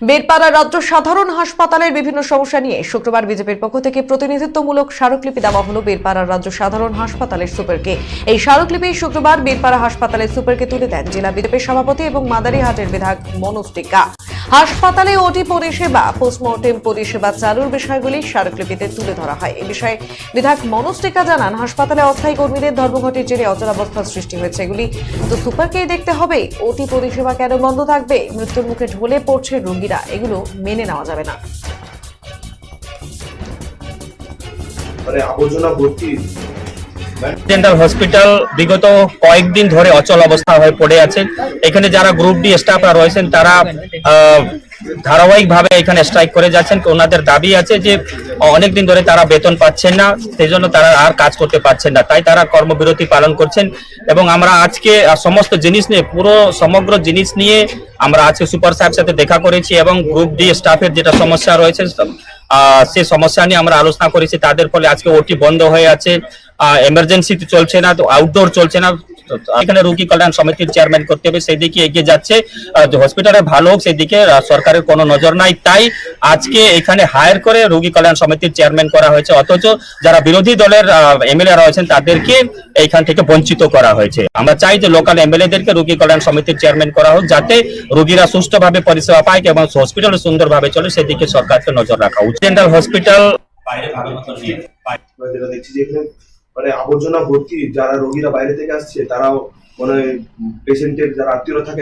বেলপাড়া রাজ্য সাধারণ হাসপাতালের বিভিন্ন সমস্যা নিয়ে শুক্রবার বিজেপির পক্ষ থেকে প্রতিনিধিত্বমূলক স্মারকলিপি দেওয়া হলো বেলপাড়া রাজ্য সাধারণ হাসপাতালের সুপারকে। এই স্মারকলিপি শুক্রবার বেলপাড়া হাসপাতালের সুপারকে তুলে দেন জেলা বিজেপির সভাপতি এবং মাদারিহাটের বিধায়ক মনোজ টিক্কা। হাসপাতালে ওটি পরিষেবা, পোস্টমর্টেম পরিষেবা চালুর বিষয়গুলি স্মারকলিপিতে তুলে ধরা হয়। এই বিষয়ে বিধায়ক মনোজ টিক্কা জানান, হাসপাতালে অস্থায়ী কর্মীদের ধর্মঘটের জেরে অচলাবস্থার সৃষ্টি হয়েছে। এগুলি তো সুপারকেই দেখতে হবে। ওটি পরিষেবা কেন বন্ধ থাকবে? মৃত্যুর মুখে ঢলে পড়ছে রোগীরা, এগুলো মেনে নেওয়া যাবে না। আবর্জনা ভর্তি জেনারেল হসপিটাল বিগত কয়েকদিন ধরে অচল অবস্থা হয়ে পড়ে আছে। এখানে যারা গ্রুপ ডি স্টাফরা রয়েছেন তারা ধারাবাহিকভাবে এখানে স্ট্রাইক করে যাচ্ছেন। ওনাদের দাবি আছে যে অনেকদিন ধরে তারা বেতন পাচ্ছেন না, সেই জন্য তারা আর কাজ করতে পারছেন না, তাই তারা কর্মবিরতি পালন করছেন। এবং আমরা আজকে সমস্ত জিনিস নিয়ে, পুরো সমগ্র জিনিস নিয়ে আমরা আজকে সুপার সাহেবের সাথে দেখা করেছি এবং গ্রুপ ডি স্টাফের যেটা সমস্যা রয়েছে সেই সমস্যা নিয়ে আমরা আলোচনা করেছি। তাদের ফলে আজকে ওটি বন্ধ হয়ে আছে, এমার্জেন্সি চলছে না, তো আউটডোর চলছে না। এখানে রোগী কল্যাণ সমিতির চেয়ারম্যান করতে হবে, সেই দিকে এগিয়ে যাচ্ছে। হসপিটালে ভালো হোক সেই দিকে সরকারের কোনো নজর নাই, তাই আজকে এখানে হায়ার করে রোগী কল্যাণ সমিতির চেয়ারম্যান করা হয়েছে। অথচ যারা বিরোধী দলের এমএলএ রয়েছেন তাদেরকে এইখান থেকে বঞ্চিত করা হয়েছে। আমরা চাই যে লোকাল এমএলএদেরকে রোগী কল্যাণ সমিতির চেয়ারম্যান করা হোক, যাতে রোগীরা সুষ্ঠুভাবে পরিষেবা পায় এবং হসপিটাল সুন্দরভাবে চলে, সেদিকে সরকারকে নজর রাখা উচিত। জেনারেল হসপিটাল বাইরে ভালো মতো নিয়ে যেটা দেখছি যে এখানে আবর্জনা ভর্তি, যারা রোগীরা বাইরে থেকে আসছে তারাও পেশেন্টের যারা আত্মীয়রা থাকে